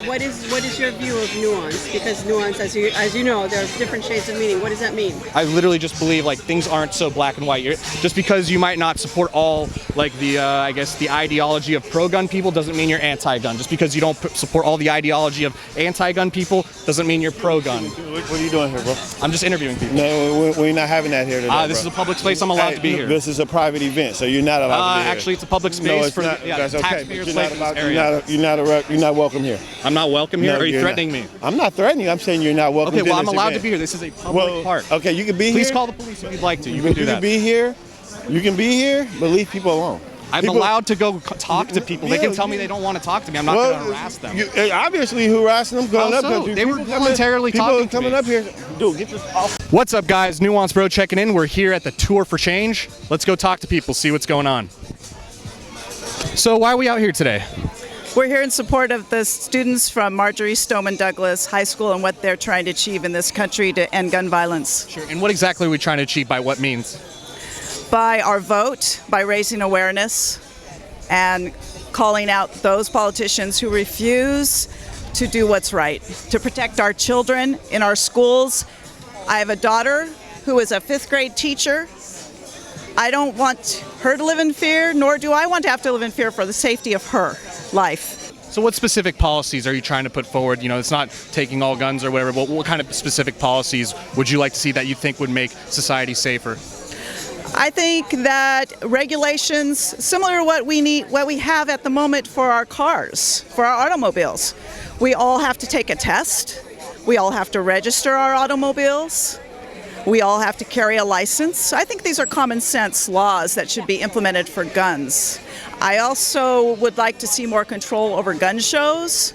What is your view of nuance? Because nuance, as you know, there are different shades of meaning. What does that mean? I literally just believe like things aren't so black and white. Just because you might not support all like the I guess the ideology of pro-gun people doesn't mean you're anti-gun. Just because you don't support all the ideology of anti-gun people doesn't mean you're pro-gun. What are you doing here, bro? I'm just interviewing people. No, we're not having that here today. This is a public space. I'm allowed to be here. This is a private event, so you're not allowed to be here. Actually, it's a public space no, it's for not, that's okay. taxpayers. You're not welcome here. I'm not welcome here. No, Are you threatening not. me? I'm not threatening you. I'm saying you're not welcome. Okay, well, I'm this allowed event. to be here. This is a public park. Okay, you can be here. Please call the police if you'd like to. You can do that. You can be here. You can be here, but leave people alone. I'm allowed to go talk to people. They can tell me they don't want to talk to me. I'm not going to harass them. You obviously harassing them. Going up. They were voluntarily talking to me. People coming up here. Dude, get this off. What's up, guys? Nuance Bro checking in. We're here at the Tour for Change. Let's go talk to people, see what's going on. So why are we out here today? We're here in support of the students from Marjorie Stoneman Douglas High School and what they're trying to achieve in this country to end gun violence. Sure. And what exactly are we trying to achieve by what means? By our vote, by raising awareness and calling out those politicians who refuse to do what's right, to protect our children in our schools. I have a daughter who is a 5th grade teacher. I don't want her to live in fear, nor do I want to have to live in fear for the safety of her life. So what specific policies are you trying to put forward? You know, it's not taking all guns or whatever, but what kind of specific policies would you like to see that you think would make society safer? I think that regulations similar to what we have at the moment for our cars, for our automobiles. We all have to take a test. We all have to register our automobiles. We all have to carry a license. I think these are common sense laws that should be implemented for guns. I also would like to see more control over gun shows.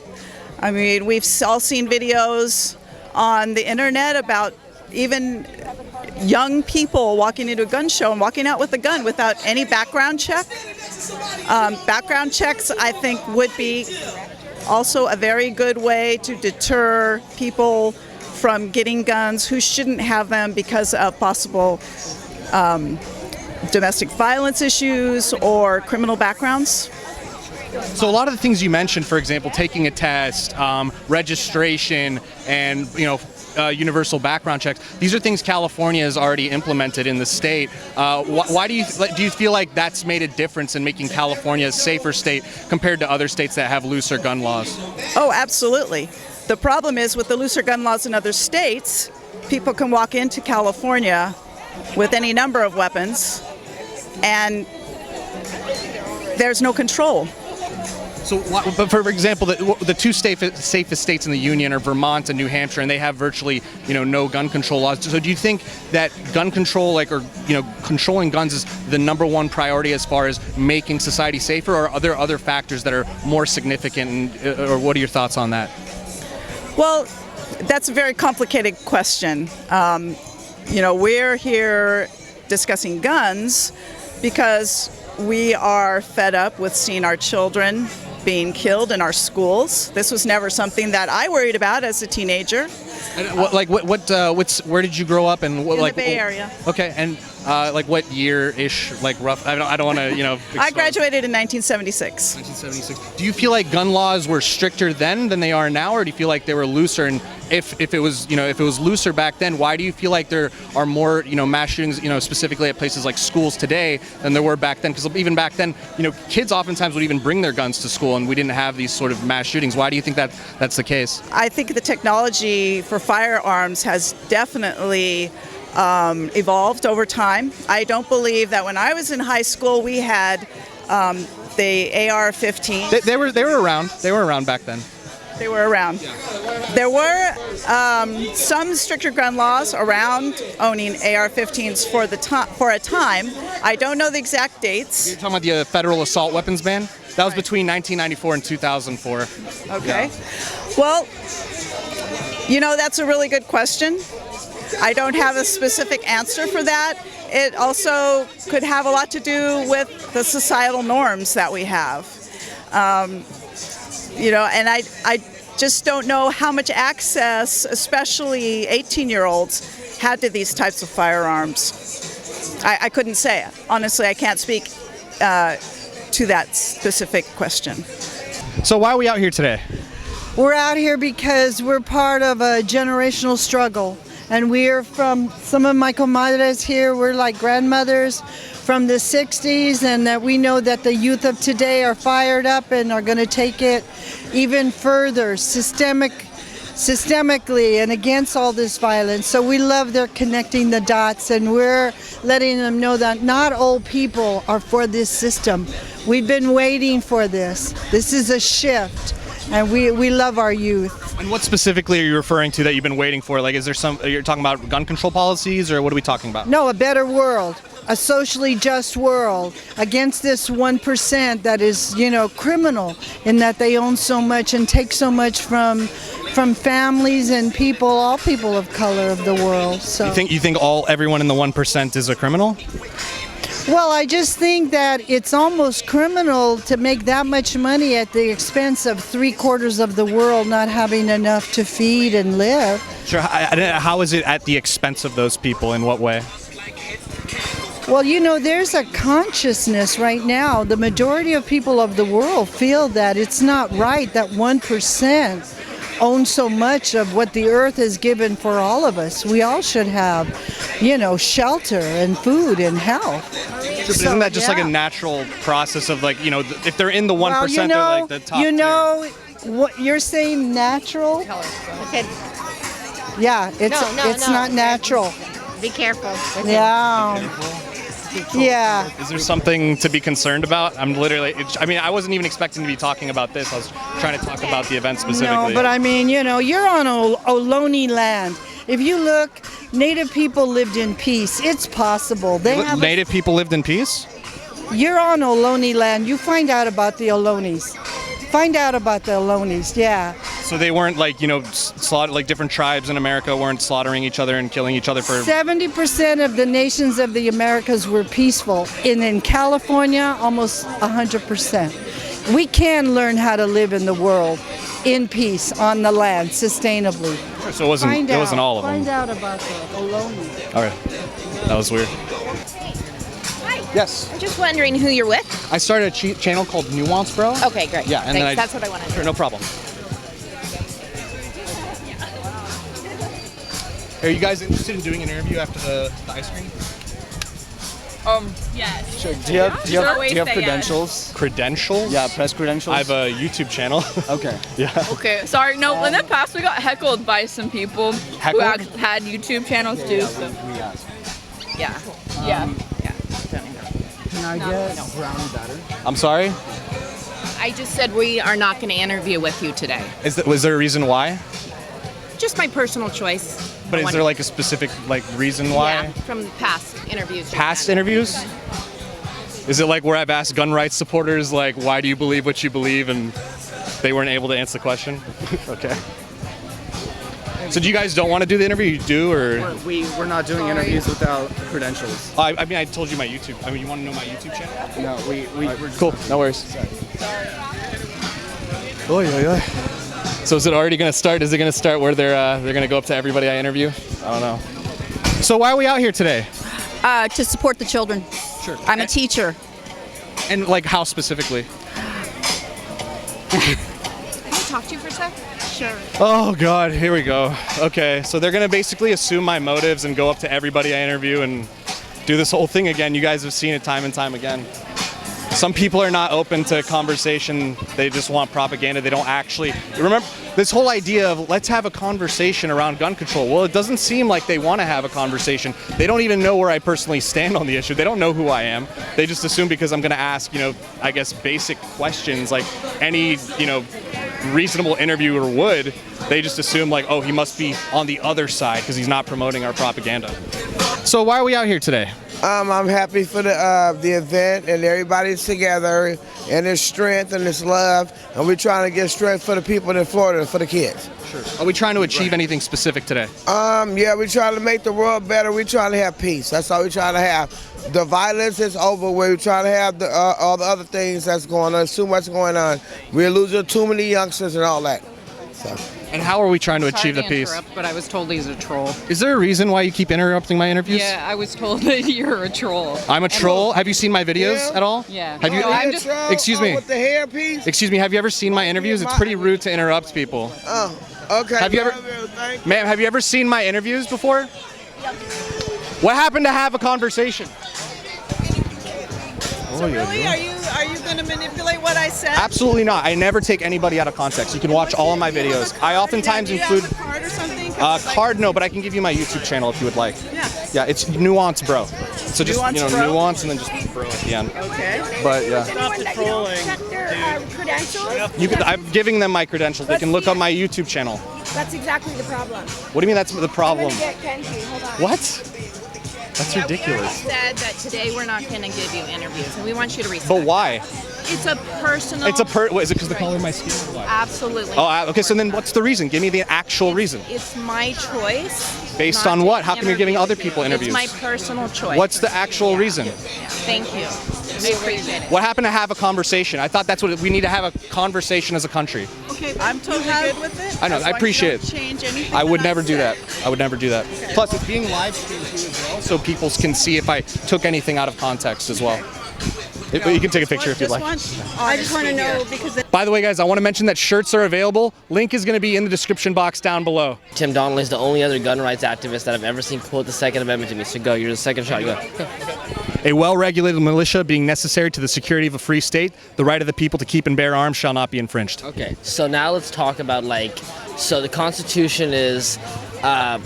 I mean, we've all seen videos on the internet about even young people walking into a gun show and walking out with a gun without any background check. Background checks, I think, would be also a very good way to deter people from getting guns who shouldn't have them because of possible domestic violence issues or criminal backgrounds. So a lot of the things you mentioned, for example, taking a test, registration, and universal background checks. These are things California has already implemented in the state. Why do you feel like that's made a difference in making California a safer state compared to other states that have looser gun laws? Oh, absolutely. The problem is with the looser gun laws in other states, people can walk into California with any number of weapons, and there's no control. So, but for example, the two safest states in the union are Vermont and New Hampshire, and they have virtually, no gun control laws. So, do you think that gun control, controlling guns, is the #1 priority as far as making society safer, or are there other factors that are more significant? Or what are your thoughts on that? Well, that's a very complicated question. We're here discussing guns because we are fed up with seeing our children being killed in our schools. This was never something that I worried about as a teenager. And where did you grow up? And in the Bay Area. Okay, and what year-ish, rough? I don't want to, I graduated in 1976. 1976. Do you feel like gun laws were stricter then than they are now, or do you feel like they were looser? And if it was, if it was looser back then, why do you feel like there are more, mass shootings, specifically at places like schools today than there were back then? Because even back then, kids oftentimes would even bring their guns to school, and we didn't have these sort of mass shootings. Why do you think that's the case? I think the technology for firearms has definitely evolved over time. I don't believe that when I was in high school we had the AR-15. They were around. They were around back then. They were around. Yeah. There were some stricter gun laws around owning AR-15s for a time. I don't know the exact dates. You're talking about the federal assault weapons ban? That was between 1994 and 2004. Okay. Yeah. Well, that's a really good question. I don't have a specific answer for that. It also could have a lot to do with the societal norms that we have. And I just don't know how much access, especially 18-year-olds, had to these types of firearms. I couldn't say it. Honestly, I can't speak to that specific question. So why are we out here today? We're out here because we're part of a generational struggle. And we're from, some of my comadres here, we're like grandmothers from the 60s, and that we know that the youth of today are fired up and are going to take it even further, systemically and against all this violence. So we love their connecting the dots, and we're letting them know that not all people are for this system. We've been waiting for this. This is a shift, and we love our youth. And what specifically are you referring to that you've been waiting for? Like, is there some, you're talking about gun control policies, or what are we talking about? No, a better world, a socially just world against this 1% that is, criminal in that they own so much and take so much from families and people, all people of color of the world. So You think everyone in the 1% is a criminal? Well, I just think that it's almost criminal to make that much money at the expense of 3/4 of the world not having enough to feed and live. Sure. How is it at the expense of those people? In what way? Well, there's a consciousness right now. The majority of people of the world feel that it's not right that 1% own so much of what the earth has given for all of us. We all should have, shelter and food and health. Sure, but isn't that just like a natural process of if they're in the 1%, they're like the top tier. What you're saying natural? Okay. Yeah, it's not natural. Be careful. Yeah. Yeah. Is there something to be concerned about? I wasn't even expecting to be talking about this. I was trying to talk about the event specifically. No, but you're on Ohlone land. If you look, Native people lived in peace. It's possible. Native people lived in peace? You're on Ohlone land. You find out about the Ohlones. Find out about the Ohlones, yeah. So they weren't slaughter, different tribes in America weren't slaughtering each other and killing each other for... 70% of the nations of the Americas were peaceful. In California, almost 100%. We can learn how to live in the world in peace, on the land, sustainably. So it wasn't all of them. Find out about the Ohlone. All right. That was weird. Yes. I'm just wondering who you're with. I started a channel called Nuance, bro. Okay, great. Yeah, and thanks. That's what I wanted to Sure, no problem. Are you guys interested in doing an interview after the ice cream? Yes. Sure. Do you have credentials? Credentials? Yeah, press credentials. I have a YouTube channel. Okay. Yeah. Okay, sorry. No, in the past we got heckled by some people Heckled? who had YouTube channels too. So. Yeah. Yeah. Can I get brownie batter? I'm sorry? I just said we are not going to interview with you today. Was there a reason why? Just my personal choice. But is there a specific reason why? Yeah, from past interviews. Past interviews? Is it where I've asked gun rights supporters why do you believe what you believe, and they weren't able to answer the question? Okay. So do you guys don't want to do the interview? You do, or? We're not doing interviews without credentials. I told you my YouTube. You want to know my YouTube channel? No, we're just cool. No worries. So is it already going to start? Is it going to start where they're going to go up to everybody I interview? I don't know. So why are we out here today? To support the children. Sure. I'm a teacher. And how specifically? Can I talk to you for a sec? Sure. Oh God, here we go. Okay, so they're gonna basically assume my motives and go up to everybody I interview and do this whole thing again. You guys have seen it time and time again. Some people are not open to conversation. They just want propaganda. They don't actually remember this whole idea of let's have a conversation around gun control. Well, it doesn't seem like they want to have a conversation. They don't even know where I personally stand on the issue. They don't know who I am. They just assume because I'm going to ask, I guess basic questions like any, reasonable interviewer would. They just assume oh, he must be on the other side because he's not promoting our propaganda. So why are we out here today? I'm happy for the event, and everybody's together, and there's strength and there's love, and we're trying to get strength for the people in Florida, for the kids. Sure. Are we trying to achieve anything specific today? Yeah, we're trying to make the world better. We're trying to have peace. That's all we're trying to have. The violence is over. We're trying to have all the other things that's going on. There's too much going on. We're losing too many youngsters and all that. So. And how are we trying to achieve the peace? But I was told he's a troll. Is there a reason why you keep interrupting my interviews? Yeah, I was told that you're a troll. I'm a troll. Have you seen my videos at all? Yeah. Have you? I'm just. Excuse me. With the hairpiece? Excuse me. Have you ever seen my interviews? It's pretty rude to interrupt people. Oh, okay. Have you ever, ma'am? Have you ever seen my interviews before? What happened to have a conversation? So really, are you going to manipulate what I said? Absolutely not. I never take anybody out of context. You can watch all of my videos. I oftentimes include a card or something. card. No, but I can give you my YouTube channel if you would like. Yeah. Yeah, it's Nuance, bro. So just Nuance, bro? Nuance and then just bro at the end. Okay. But yeah. Stop the trolling. You can, I'm giving them my credentials. They can look up my YouTube channel. That's exactly the problem. What do you mean that's the problem? I'm gonna get Kenji. Hold on. What? That's ridiculous. We said that today we're not going to give you interviews, and we want you to respect. But why? It's a personal. It's a what, is it because the color of my skin? Or why? Absolutely. Oh, okay. So then, what's the reason? Give me the actual reason. It's my choice. Based not on to what? How come you're giving other people interviews? It's my personal choice. What's the actual reason? Thank you. I appreciate it. What happened to have a conversation? I thought that's what we need to have, a conversation as a country. Okay, I'm totally good with it. I know. I appreciate it. Change anything I would that never do said. that. I would never do that. Okay. Plus, it's being live streamed too as well, so people can see if I took anything out of context as well. You can take a picture if you'd like. I just want to know because. By the way, guys, I want to mention that shirts are available. Link is going to be in the description box down below. Tim Donnelly is the only other gun rights activist that I've ever seen quote the Second Amendment to me. So go, you're the second shot. Go. A well-regulated militia being necessary to the security of a free state, the right of the people to keep and bear arms shall not be infringed. Okay, so now let's talk about so the Constitution is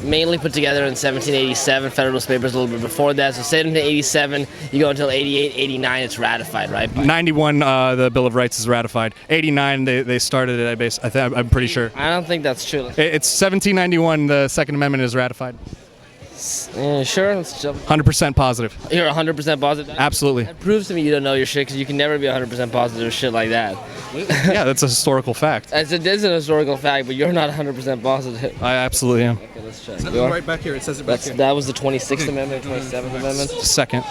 mainly put together in 1787, Federalist Papers a little bit before that. So 1787, you go until 88, 89, it's ratified, right? 91, the Bill of Rights is ratified. 89, they started it, I'm pretty sure. I don't think that's true. It's 1791, the Second Amendment is ratified. Sure, let's jump. 100% positive. You're 100% positive? Absolutely. That proves to me you don't know your shit, because you can never be 100% positive or shit like that. Yeah, that's a historical fact. It is an historical fact, but you're not 100% positive. I absolutely am. Okay, let's check. Right back here. It says it back here. That was the 26th Amendment, 27th Amendment? Second.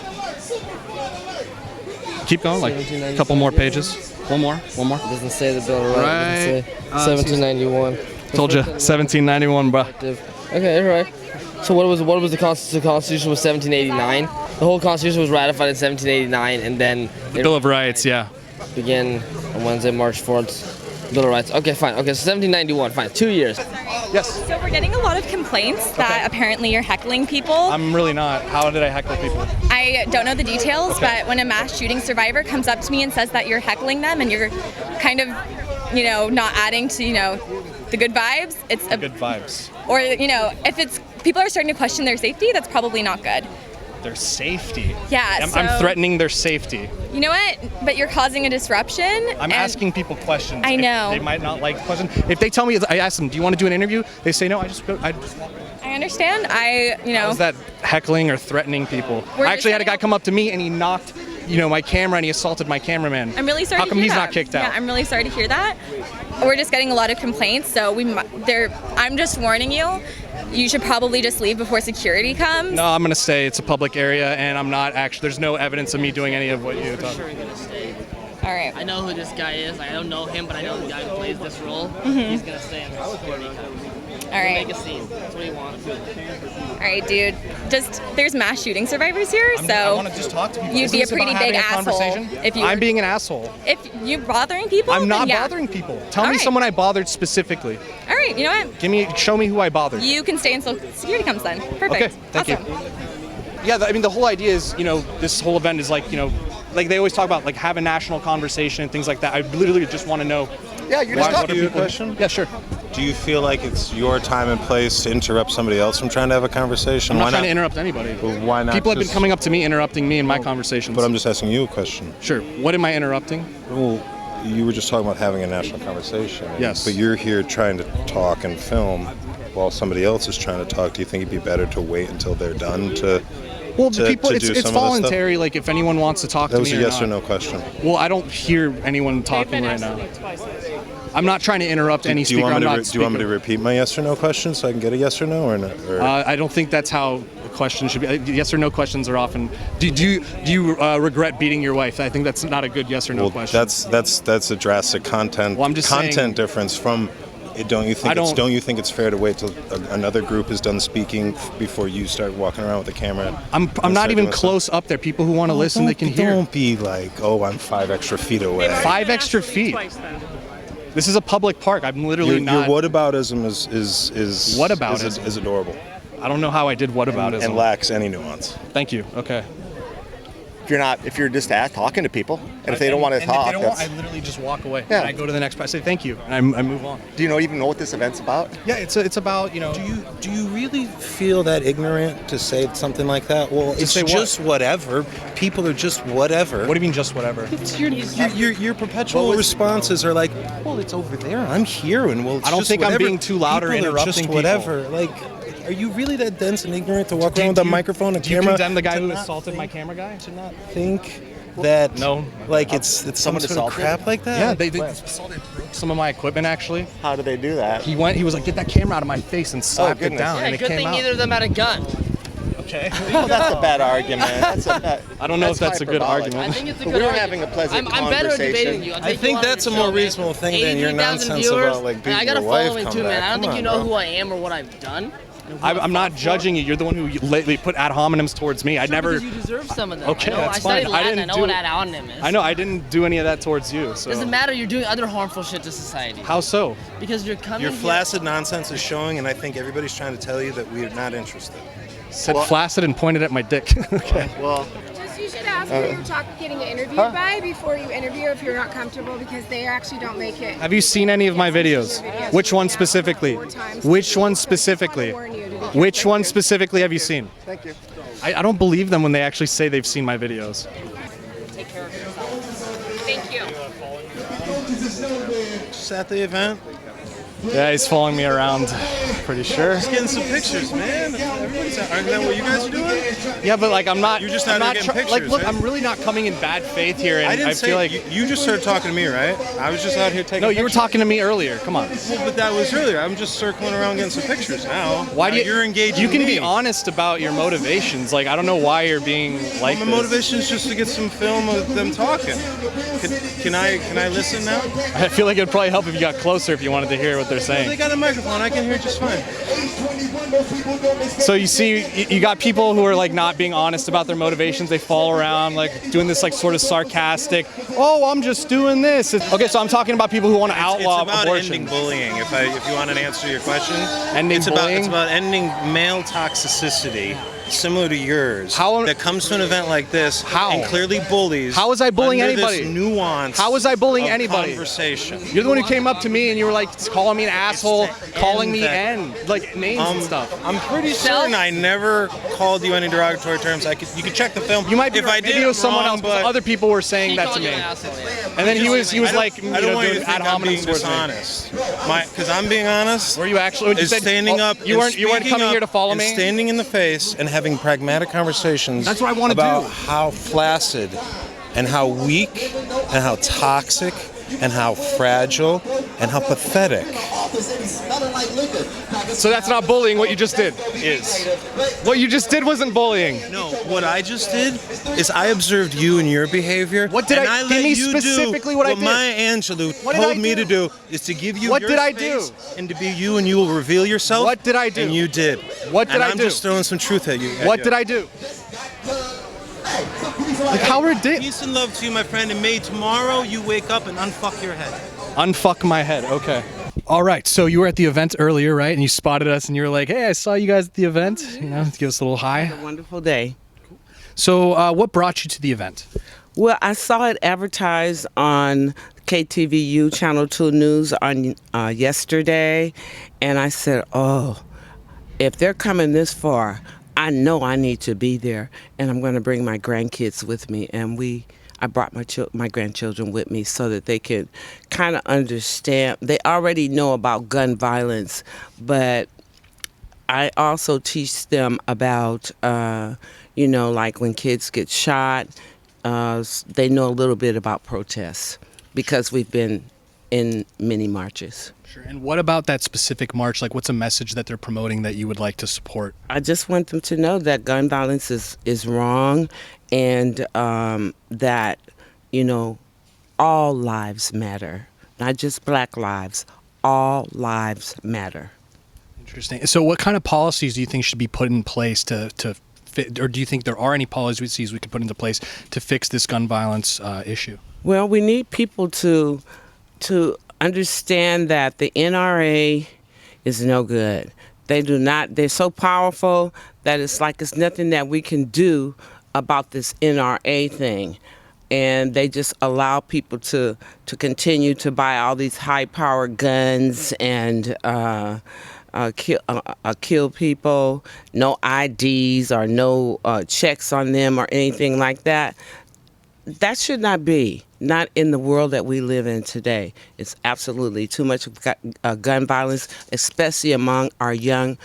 Keep going, like a couple more pages. One more. It doesn't say the Bill of Rights. Right. It doesn't say 1791. Told you, 1791, bro. Okay, all right. So what was the Constitution was 1789? The whole Constitution was ratified in 1789, and then The Bill of Rights, yeah. Begin on Wednesday, March 4th. Bill of Rights. Okay, fine. Okay, so 1791. Fine. 2 years. Yes. So we're getting a lot of complaints that apparently you're heckling people. I'm really not. How did I heckle people? I don't know the details, but when a mass shooting survivor comes up to me and says that you're heckling them and you're kind of, not adding to, the good vibes, it's Good vibes. Or, if it's people are starting to question their safety, that's probably not good. Their safety? Yeah, I'm threatening their safety. You know what? But you're causing a disruption. I'm asking people questions. I know. They might not like questions. If they tell me, I ask them, do you want to do an interview? They say no, I just I understand. How's that heckling or threatening people? We're I actually had a just guy come up to me and he knocked, my camera and he assaulted my cameraman. I'm really sorry How come to hear he's that. not kicked out? Yeah, I'm really sorry to hear that. We're just getting a lot of complaints, so I'm just warning you. You should probably just leave before security comes. No, I'm gonna stay. It's a public area, and I'm not actually. There's no evidence of me doing any of what you're talking. Sure, you're gonna stay. All right. I know who this guy is. I don't know him, but I know the guy who plays this role. Mhm. He's gonna stay in the security comes. All right. Make a scene. That's what he wants. All right, dude. There's mass shooting survivors here, so I want to just talk to people. you'd Isn't be a this about pretty having big a asshole conversation? if you. I'm being an asshole. If you're bothering people, I'm not then yeah. bothering people. Tell All me right. someone I bothered specifically. All right. You know what? Show me who I bothered. You can stay until security comes then. Perfect. Okay, thank you. Yeah, the whole idea is, this whole event is like they always talk about like have a national conversation and things like that. I literally just want to know. Yeah, you're just talking. You a question? Yeah, sure. Do you feel like it's your time and place to interrupt somebody else from trying to have a conversation? I'm not Why trying to interrupt anybody. Well, why not? People have been just- coming up to me, interrupting me in my conversations. But I'm just asking you a question. Sure. What am I interrupting? Well, you were just talking about having a national conversation. Yes. But you're here trying to talk and film while somebody else is trying to talk. Do you think it'd be better to wait until they're done to? Well, to, people, to it's do some of this voluntary. stuff? Like if anyone wants to talk That to was me a yes or not. no question. Well, I don't hear anyone talking right now. I'm not trying to interrupt any speaker. I'm not Do you want me to repeat my yes or no question so I can get a yes or no or not? Or? I don't think that's how a question should be. Yes or no questions are often. Do you regret beating your wife? I think that's not a good yes or no question. That's a drastic content Well, I'm just saying- difference from Don't you think it's fair to wait till another group is done speaking before you start walking around with a camera? I'm not even close up there. People who want to listen, they can hear. Don't be like, oh, I'm 5 extra feet away. 5 extra feet. This is a public park. I'm literally not. Your whataboutism is adorable. I don't know how I did whataboutism. And lacks any nuance. Thank you. Okay. If you're just talking to people, and if they don't want to talk, I literally just walk away. Yeah. And I go to the next person. I say thank you, and I move on. Do you even know what this event's about? Yeah, it's about Do you really feel that ignorant to say something like that? Well, it's just whatever. People are just whatever. What do you mean just whatever? It's your perpetual responses are like, well, it's over there. I'm here, and well, it's I don't just think whatever. I'm being too loud or People are interrupting just people. whatever. Like, are you really that dense and ignorant to walk around with a microphone and camera? Do you condemn the guy who assaulted my camera guy? To not think that it's some sort of crap like that? Yeah, they assaulted, broke some of my equipment actually. How did they do that? He was like, get that camera out of my face and slapped it down, and it good came thing out. neither of them had a gun. Okay. Well, that's a bad argument. I don't know if that's a good argument. I think it's a But good we're argument. having a pleasant I'm better at debating conversation. you. I think that's a more reasonable thing than your 83,000 nonsense viewers, about like and beating I got a your wife. following too, man. I don't think you know who I am or what I've done. I'm not judging you. You're the one who lately put ad hominems towards me. I never. Because you deserve some of them. Okay, I that's studied fine. Latin. I know what ad hominem is. I know. I didn't do any of that towards you. So. Doesn't matter. You're doing other harmful shit to society. How so? Because you're coming. Your here. flaccid nonsense is showing, and I think everybody's trying to tell you that we're not interested. Said flaccid and pointed at my dick. Okay. Well. You should ask who you're getting interviewed by before you interview if you're not comfortable, because they actually don't make it. Have you seen any of my videos? Which one specifically? Which one specifically? Which one specifically have you seen? Thank you. I don't believe them when they actually say they've seen my videos. Take care of yourself. Thank you. Just at the event. Yeah, he's following me around. Pretty sure. Just getting some pictures, man. Everybody's aren't that what you guys are doing? Yeah, but like I'm not. You're just I'm not not getting pictures. Like, look, right? I'm really not coming in bad faith here, and I didn't feel like you just started talking to me, right? I was just out here taking. No, you were pictures. talking to me earlier. Come on. Well, but that was earlier. I'm just circling around getting some pictures now. Why do You're engaging You can me. be honest about your motivations. Like I don't know why you're being like. My this. motivation is just to get some film of them talking. Can I listen now? I feel like it'd probably help if you got closer if you wanted to hear what they're Well, saying. they got a microphone. I can hear just fine. So you see, you got people who are like not being honest about their motivations. They fall around like doing this like sort of sarcastic. Oh, I'm just doing this. Okay, so I'm talking about people who want to outlaw It's about abortion. ending bullying. If you want to answer your question, Ending bullying? It's about ending male toxicity, similar to yours. How that comes to an event like this? How? And clearly bullies. How was I bullying under anybody? This nuance. How was I bullying of anybody? Conversation. You're the one who came up to me and you were like calling me an asshole, calling me end N, like names and stuff. I'm pretty certain I never called you any derogatory terms. You could check the film. You might be if I did video it someone wrong, else, but other people were saying that to me. And then he was like, I don't want you doing to ad think I'm being hominem towards me. dishonest. Because I'm being honest. Were you actually? Is standing up. You and weren't speaking coming up here to follow and me. Standing in the face and having pragmatic conversations. That's what I want to about do. how flaccid, and how weak, and how toxic, and how fragile, and how pathetic. So that's not bullying. What you just did is. What you just did wasn't bullying. No, what I just did is I observed you and your behavior. What did and I? let Give me you specifically do what I did. Maya Angelou What did I told me do? to do is to give you What your did I space do? and to be you, and you will reveal yourself. What did I do? And you did. What did and I I'm do? just throwing some truth at you. What did I do? Like how ridiculous. Peace and love to you, my friend, and may tomorrow you wake up and unfuck your head. Unfuck my head. Okay. All right. So you were at the event earlier, right? And you spotted us, and you were like, "Hey, I saw you guys at the event. You know, to give us a little hi." A wonderful day. So, what brought you to the event? Well, I saw it advertised on KTVU Channel 2 News on yesterday, and I said, "Oh, if they're coming this far, I know I need to be there, and I'm going to bring my grandkids with me." And I brought my grandchildren with me so that they could kind of understand. They already know about gun violence, but I also teach them about, like when kids get shot, they know a little bit about protests because we've been in many marches. Sure. And what about that specific march? Like, what's a message that they're promoting that you would like to support? I just want them to know that gun violence is wrong, and that, all lives matter, not just black lives, all lives matter. Interesting. So what kind of policies do you think should be put in place to fit, or do you think there are any policies we could put into place to fix this gun violence issue? Well, we need people to understand that the NRA is no good. They're so powerful that it's like it's nothing that we can do about this NRA thing. And they just allow people to continue to buy all these high-powered guns and kill people, no IDs or no checks on them or anything like that. That should not be, not in the world that we live in today. It's absolutely too much gun violence, especially among our young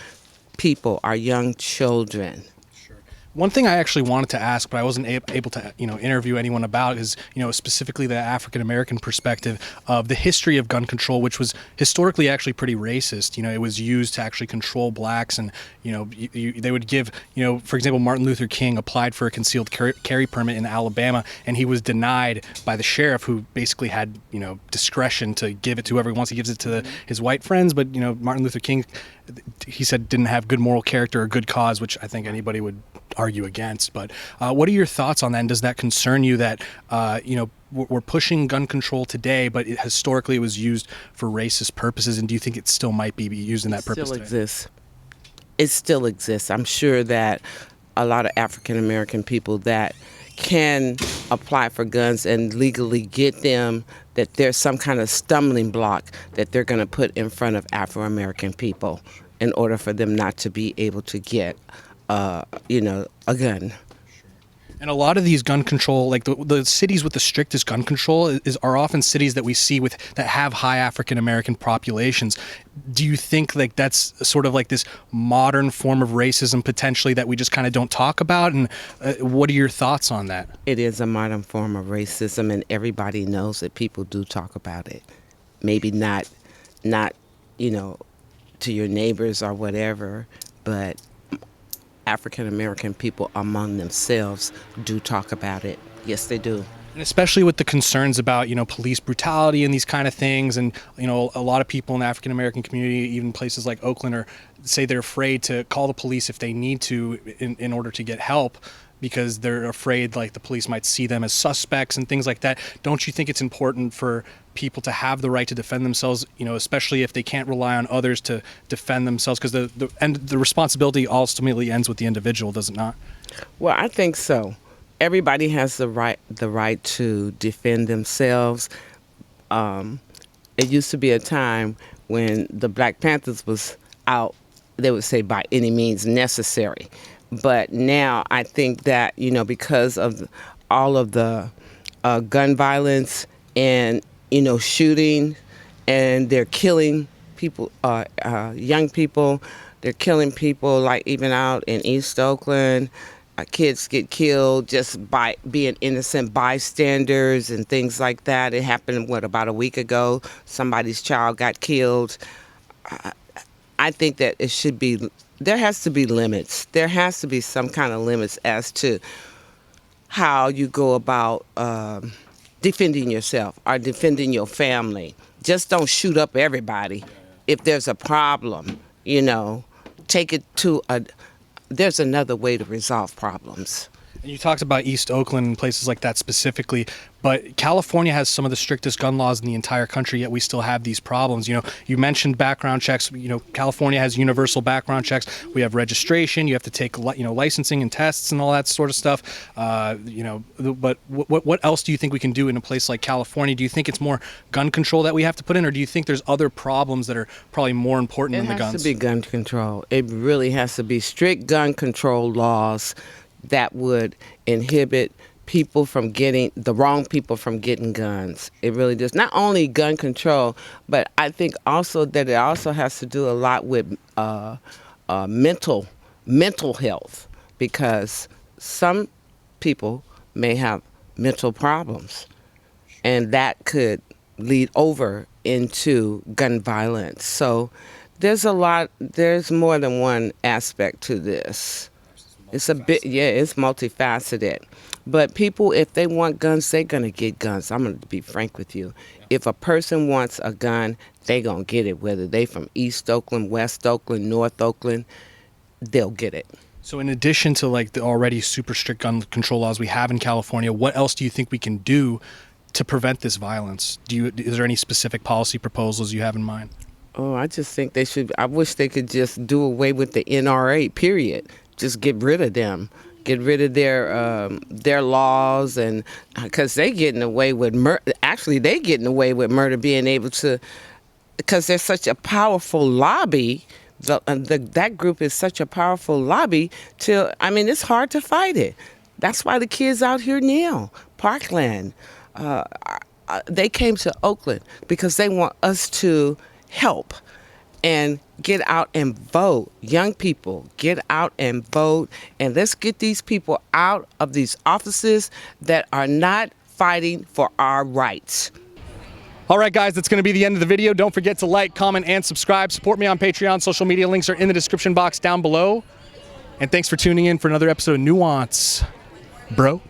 people, our young children. One thing I actually wanted to ask, but I wasn't able to, interview anyone about is, specifically the African American perspective of the history of gun control, which was historically actually pretty racist. It was used to actually control blacks, and they would give, for example, Martin Luther King applied for a concealed carry permit in Alabama, and he was denied by the sheriff, who basically had, discretion to give it to whoever he wants. He gives it to his white friends, but Martin Luther King, he said, didn't have good moral character or good cause, which I think anybody would argue against. But what are your thoughts on that? And does that concern you that we're pushing gun control today, but historically it was used for racist purposes? And do you think it still might be used in that purpose today? It still exists. I'm sure that a lot of African American people that can apply for guns and legally get them, that there's some kind of stumbling block that they're going to put in front of Afro American people in order for them not to be able to get a gun. And a lot of these gun control, like the cities with the strictest gun control are often cities that we see that have high African American populations. Do you think like that's sort of like this modern form of racism potentially that we just kind of don't talk about? And what are your thoughts on that? It is a modern form of racism, and everybody knows that people do talk about it. Maybe not to your neighbors or whatever, but African American people among themselves do talk about it. Yes, they do. And especially with the concerns about, police brutality and these kind of things. And, a lot of people in the African American community, even places like Oakland, say they're afraid to call the police if they need to in order to get help, because they're afraid like the police might see them as suspects and things like that. Don't you think it's important for people to have the right to defend themselves, especially if they can't rely on others to defend themselves? Because the responsibility ultimately ends with the individual, does it not? Well, I think so. Everybody has the right to defend themselves. It used to be a time when the Black Panthers was out, they would say by any means necessary. But now I think that, because of all of the gun violence and, shooting, and they're killing people, young people, they're killing people, like even out in East Oakland. Kids get killed just by being innocent bystanders and things like that. It happened, about a week ago? Somebody's child got killed. I think that there has to be limits. There has to be some kind of limits as to how you go about defending yourself or defending your family. Just don't shoot up everybody. If there's a problem, take it to there's another way to resolve problems. You talked about East Oakland and places like that specifically, but California has some of the strictest gun laws in the entire country, yet we still have these problems. You mentioned background checks. California has universal background checks. We have registration. You have to take, licensing and tests and all that sort of stuff. But what else do you think we can do in a place like California? Do you think it's more gun control that we have to put in, or do you think there's other problems that are probably more important than the guns? It has to be gun control. It really has to be strict gun control laws that would inhibit people from the wrong people from getting guns. It really does. Not only gun control, but I think also that it also has to do a lot with mental health, because some people may have mental problems, and that could lead over into gun violence. So there's more than one aspect to this. It's it's multifaceted. But people, if they want guns, they're going to get guns. I'm going to be frank with you. If a person wants a gun, they're going to get it, whether they from East Oakland, West Oakland, North Oakland, they'll get it. So in addition to like the already super strict gun control laws we have in California, what else do you think we can do to prevent this violence? Is there any specific policy proposals you have in mind? Oh, I just think they should. I wish they could just do away with the NRA, period. Just get rid of them. Get rid of their laws, and because they getting away with murder. Actually, they getting away with murder, being able to, because they're such a powerful lobby. That group is such a powerful lobby. It's hard to fight it. That's why the kids out here now, Parkland, they came to Oakland because they want us to help and get out and vote. Young people, get out and vote, and let's get these people out of these offices that are not fighting for our rights. All right, guys, that's going to be the end of the video. Don't forget to like, comment, and subscribe. Support me on Patreon. Social media links are in the description box down below. And thanks for tuning in for another episode of Nuance, bro.